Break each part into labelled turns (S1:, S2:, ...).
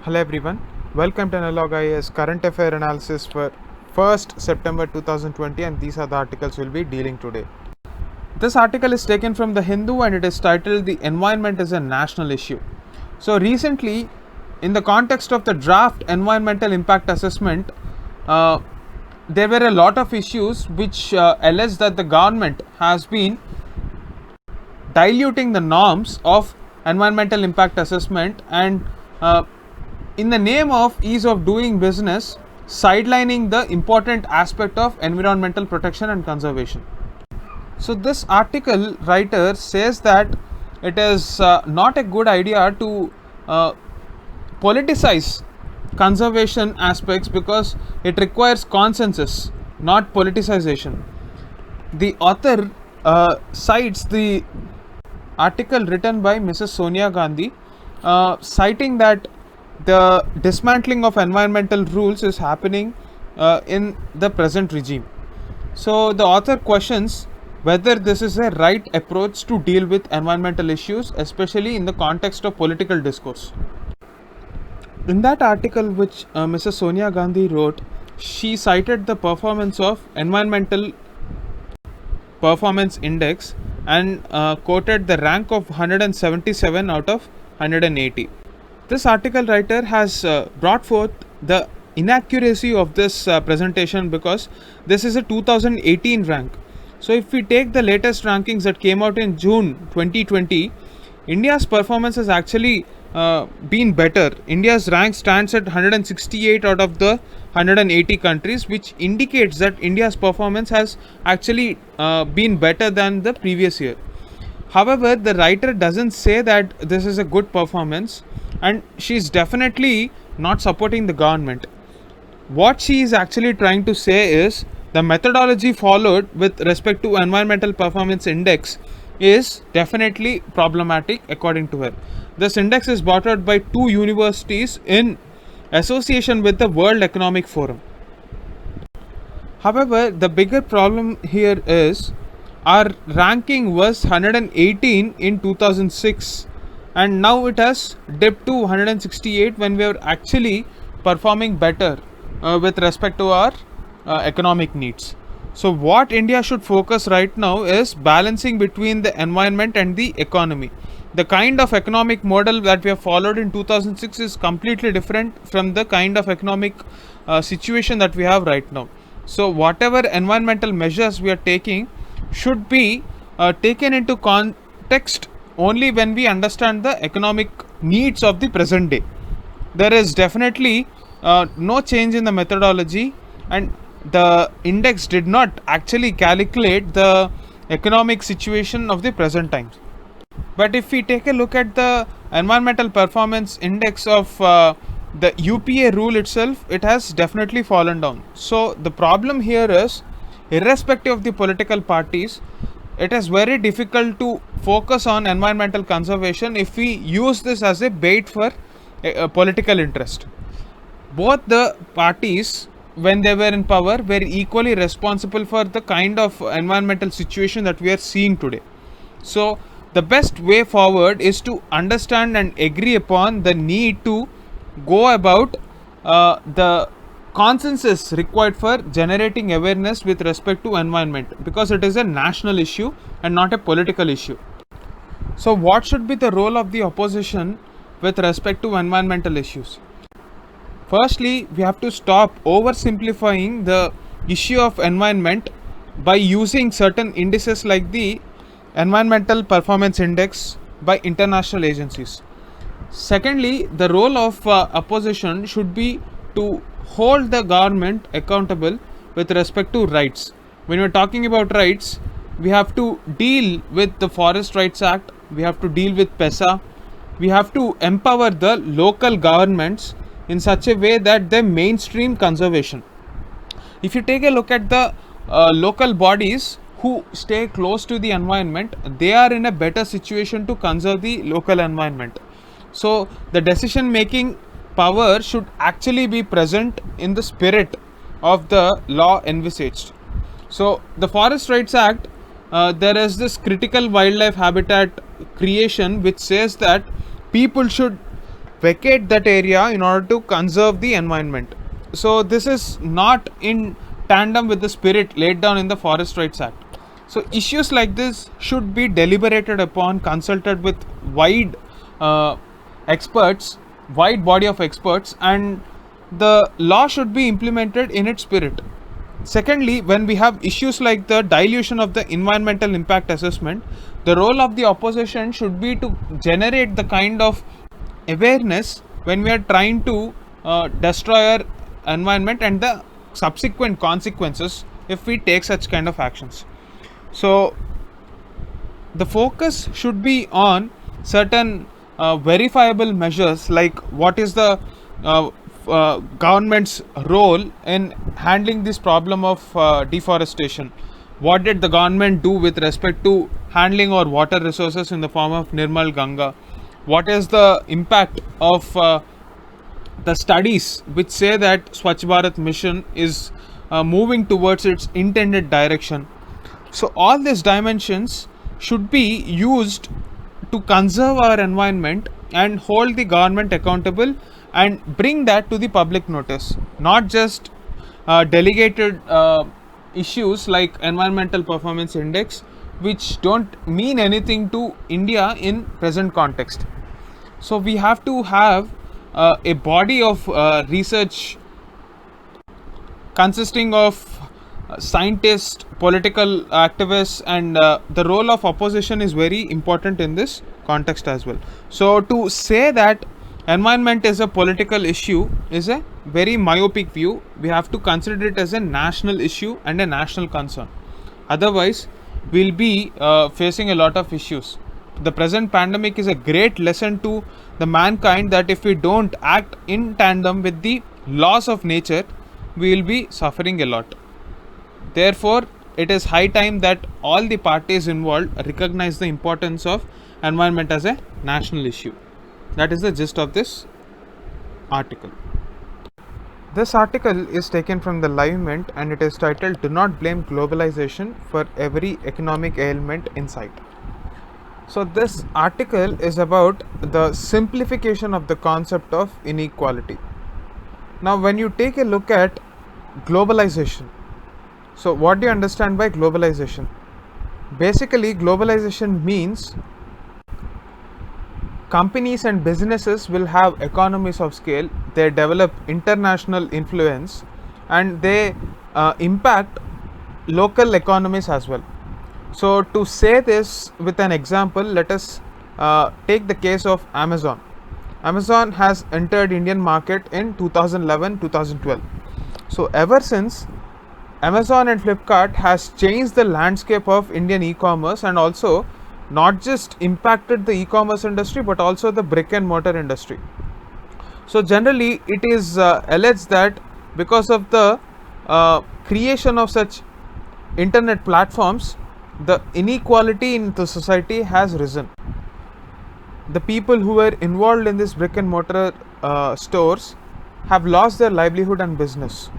S1: Hello everyone, welcome to Analog IAS current affair analysis for 1st September 2020, and these are the articles we'll be dealing today. This article is taken from The Hindu and it is titled "The Environment is a National Issue." So recently, in the context of the draft environmental impact assessment, there were a lot of issues which allege that the government has been diluting the norms of environmental impact assessment and in the name of ease of doing business, sidelining the important aspect of environmental protection and conservation. So this article writer says that it is not a good idea to politicize conservation aspects because it requires consensus, not politicization. The author cites the article written by Mrs. Sonia Gandhi, citing that the dismantling of environmental rules is happening in the present regime. So the author questions whether this is a right approach to deal with environmental issues, especially in the context of political discourse. In that article which Mrs. Sonia Gandhi wrote, she cited the performance of Environmental Performance Index and quoted the rank of 177 out of 180. This article writer has brought forth the inaccuracy of this presentation because this is a 2018 rank. So if we take the latest rankings that came out in June 2020, India's performance has actually been better. India's rank stands at 168 out of the 180 countries, which indicates that India's performance has actually been better than the previous year. However, the writer doesn't say that this is a good performance, and she's definitely not supporting the government. What she is actually trying to say is the methodology followed with respect to environmental performance index is definitely problematic according to her. This index is brought out by two universities in association with the World Economic Forum. However, the bigger problem here is our ranking was 118 in 2006 and now it has dipped to 168 when we are actually performing better with respect to our economic needs. So what India should focus right now is balancing between the environment and the economy. The kind of economic model that we have followed in 2006 is completely different from the kind of economic situation that we have right now. So whatever environmental measures we are taking should be taken into context only when we understand the economic needs of the present day. There is definitely no change in the methodology, and the index did not actually calculate the economic situation of the present times. But if we take a look at the environmental performance index of the UPA rule itself, it has definitely fallen down. So the problem here is, irrespective of the political parties, it is very difficult to focus on environmental conservation if we use this as a bait for a political interest. Both the parties, when they were in power, were equally responsible for the kind of environmental situation that we are seeing today. So the best way forward is to understand and agree upon the need to go about the consensus required for generating awareness with respect to environment, because it is a national issue and not a political issue. So what should be the role of the opposition with respect to environmental issues? Firstly, we have to stop oversimplifying the issue of environment by using certain indices like the Environmental Performance Index by international agencies. Secondly, the role of opposition should be to hold the government accountable with respect to rights. When we are talking about rights, we have to deal with the Forest Rights Act, we have to deal with PESA, we have to empower the local governments in such a way that they mainstream conservation. If you take a look at the local bodies who stay close to the environment, they are in a better situation to conserve the local environment. So the decision making power should actually be present in the spirit of the law envisaged. So the Forest Rights Act, there is this critical wildlife habitat creation which says that people should vacate that area in order to conserve the environment. So this is not in tandem with the spirit laid down in the Forest Rights Act. So issues like this should be deliberated upon, consulted with wide uh, experts, wide body of experts, and the law should be implemented in its spirit. Secondly, when we have issues like the dilution of the environmental impact assessment, the role of the opposition should be to generate the kind of awareness when we are trying to destroy our environment and the subsequent consequences if we take such kind of actions. So the focus should be on certain verifiable measures, like what is the government's role in handling this problem of deforestation. What did the government do with respect to handling our water resources in the form of Nirmal Ganga? What is the impact of the studies which say that Swachh Bharat mission is moving towards its intended direction? So all these dimensions should be used to conserve our environment and hold the government accountable and bring that to the public notice, not just delegated issues like environmental performance index, which don't mean anything to India in present context. So we have to have a body of research consisting of scientists, political activists, and the role of opposition is very important in this context as well. So to say that environment is a political issue is a very myopic view. We have to consider it as a national issue and a national concern. Otherwise, we'll be facing a lot of issues. The present pandemic is a great lesson to the mankind that if we don't act in tandem with the laws of nature, we will be suffering a lot. Therefore, it is high time that all the parties involved recognize the importance of environment as a national issue. That is the gist of this article. This article is taken from the Live Mint and it is titled "Do Not Blame Globalization for Every Economic Ailment in Sight." So this article is about the simplification of the concept of inequality. Now when you take a look at globalization, so what do you understand by globalization? Basically, globalization means companies and businesses will have economies of scale, they develop international influence, and they impact local economies as well. So to say this with an example, let us take the case of Amazon. Amazon has entered Indian market in 2011-2012. So ever since, Amazon and Flipkart has changed the landscape of Indian e-commerce and also not just impacted the e-commerce industry but also the brick and mortar industry. So generally it is alleged that because of the creation of such internet platforms, the inequality in the society has risen. The people who were involved in this brick and mortar stores have lost their livelihood and business.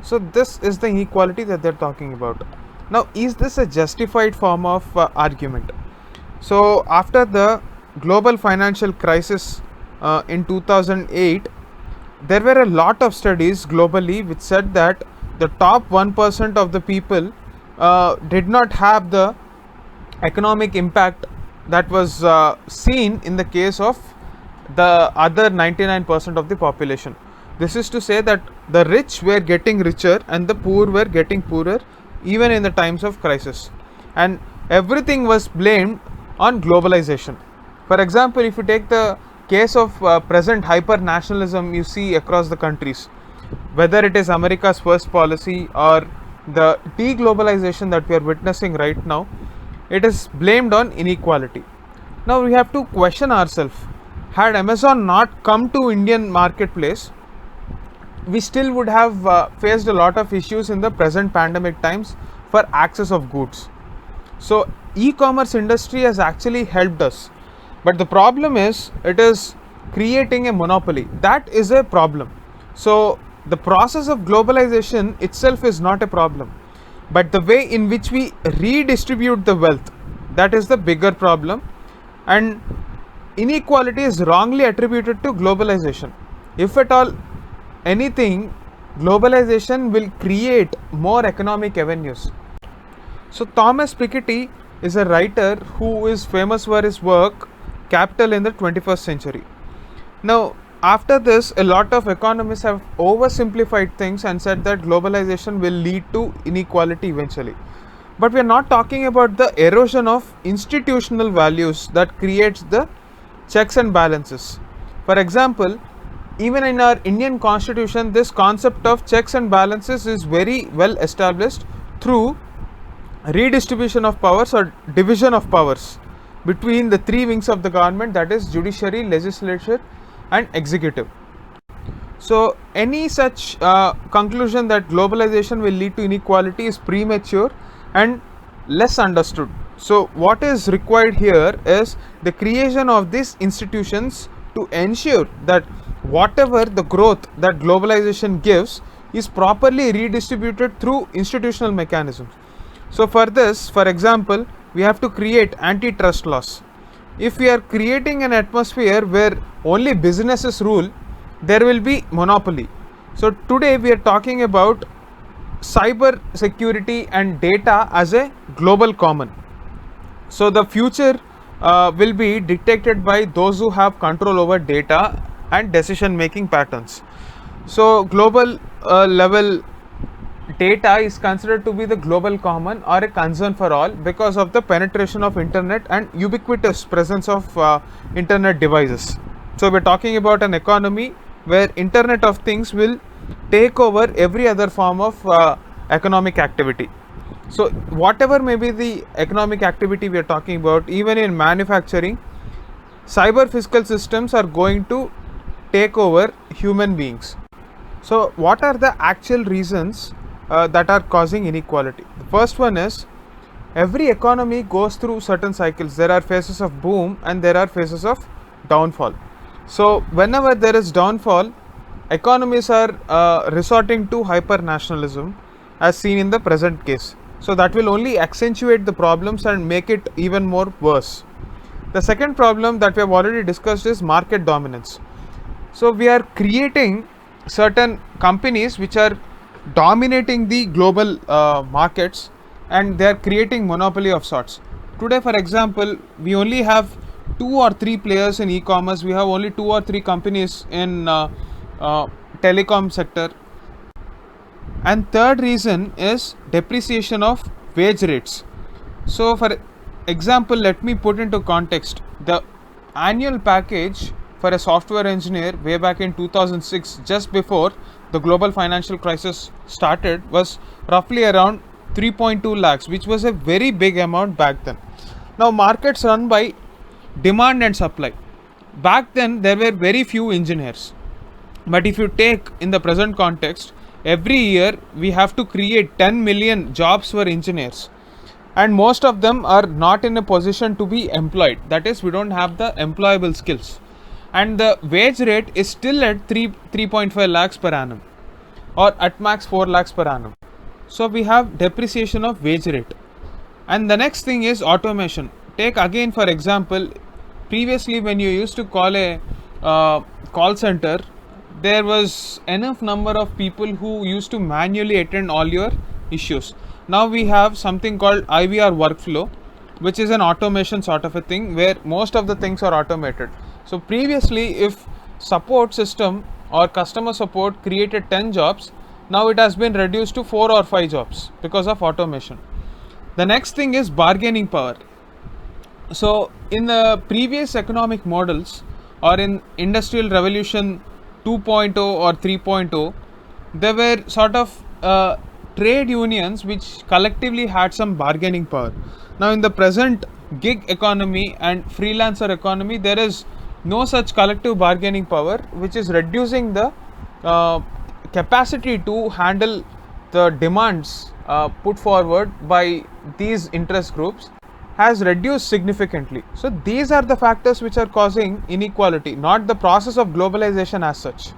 S1: So this is the inequality that they're talking about. Now, is this a justified form of argument? So after the global financial crisis in 2008, there were a lot of studies globally which said that the top 1% of the people did not have the economic impact that was seen in the case of the other 99% of the population. This is to say that the rich were getting richer and the poor were getting poorer even in the times of crisis, and everything was blamed on globalization. For example, if you take the case of present hyper nationalism you see across the countries, whether it is America's first policy or the deglobalization that we are witnessing right now, it is blamed on inequality. Now we have to question ourselves, had Amazon not come to Indian marketplace, we still would have faced a lot of issues in the present pandemic times for access of goods. So e-commerce industry has actually helped us, but the problem is it is creating a monopoly. That is a problem. So the process of globalization itself is not a problem, but the way in which we redistribute the wealth, that is the bigger problem. And inequality is wrongly attributed to globalization. If at all anything, globalization will create more economic avenues. So Thomas Piketty is a writer who is famous for his work Capital in the 21st Century. Now, after this, a lot of economists have oversimplified things and said that globalization will lead to inequality eventually. But we are not talking about the erosion of institutional values that creates the checks and balances. For example, even in our Indian constitution, this concept of checks and balances is very well established through redistribution of powers or division of powers between the three wings of the government, that is judiciary, legislature and executive. So any such conclusion that globalization will lead to inequality is premature and less understood. So what is required here is the creation of these institutions to ensure that whatever the growth that globalization gives is properly redistributed through institutional mechanisms. So for this, for example, we have to create antitrust laws. If we are creating an atmosphere where only businesses rule, there will be monopoly. So today we are talking about cyber security and data as a global common. So the future will be dictated by those who have control over data and decision making patterns. So global level data is considered to be the global common or a concern for all because of the penetration of internet and ubiquitous presence of internet devices. So we're talking about an economy where internet of things will take over every other form of economic activity. So whatever may be the economic activity we are talking about, even in manufacturing, cyber physical systems are going to take over human beings. So what are the actual reasons that are causing inequality? The first one is every economy goes through certain cycles. There are phases of boom and there are phases of downfall. So whenever there is downfall, economies are resorting to hyper nationalism as seen in the present case. So that will only accentuate the problems and make it even more worse. The second problem that we have already discussed is market dominance. So we are creating certain companies which are dominating the global markets and they are creating monopoly of sorts. Today, for example, we only have 2 or 3 players in e-commerce. We have only 2 or 3 companies in telecom sector. And third reason is depreciation of wage rates. So for example, let me put into context the annual package for a software engineer way back in 2006, just before the global financial crisis started, was roughly around 3.2 lakhs, which was a very big amount back then. Now markets run by demand and supply. Back then there were very few engineers, but if you take in the present context, every year we have to create 10 million jobs for engineers, and most of them are not in a position to be employed. That is, we don't have the employable skills, and the wage rate is still at 3.5 lakhs per annum, or at max 4 lakhs per annum. So we have depreciation of wage rate. And the next thing is automation. Take again for example, previously when you used to call a call center, there was enough number of people who used to manually attend all your issues. Now we have something called IVR workflow, which is an automation sort of a thing where most of the things are automated. So previously, if support system or customer support created 10 jobs, now it has been reduced to 4 or 5 jobs because of automation. The next thing is bargaining power. So in the previous economic models, or in industrial revolution 2.0 or 3.0, there were sort of trade unions which collectively had some bargaining power. Now in the present gig economy and freelancer economy, there is no such collective bargaining power, which is reducing the capacity to handle the demands put forward by these interest groups has reduced significantly. So these are the factors which are causing inequality, not the process of globalization as such.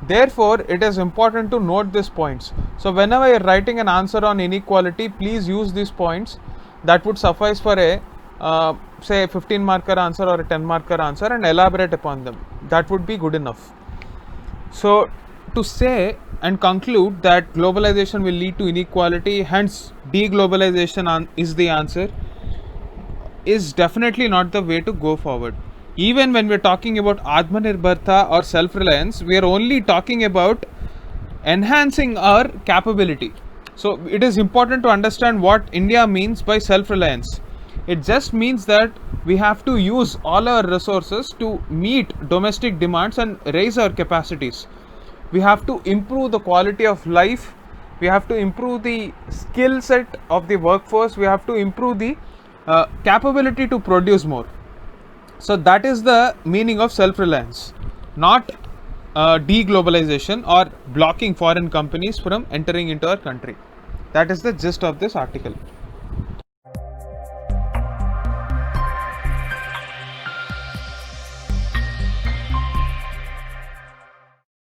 S1: Therefore, it is important to note these points. So whenever you are writing an answer on inequality, please use these points. That would suffice for a say 15 marker answer or a 10 marker answer and elaborate upon them. That would be good enough. So, to say and conclude that globalization will lead to inequality, hence deglobalization is the answer, is definitely not the way to go forward. Even when we're talking about Atmanirbharta or self reliance, we are only talking about enhancing our capability. So, it is important to understand what India means by self reliance. It just means that we have to use all our resources to meet domestic demands and raise our capacities. We have to improve the quality of life. We have to improve the skill set of the workforce. We have to improve the capability to produce more. So that is the meaning of self-reliance, not deglobalization or blocking foreign companies from entering into our country. That is the gist of this article.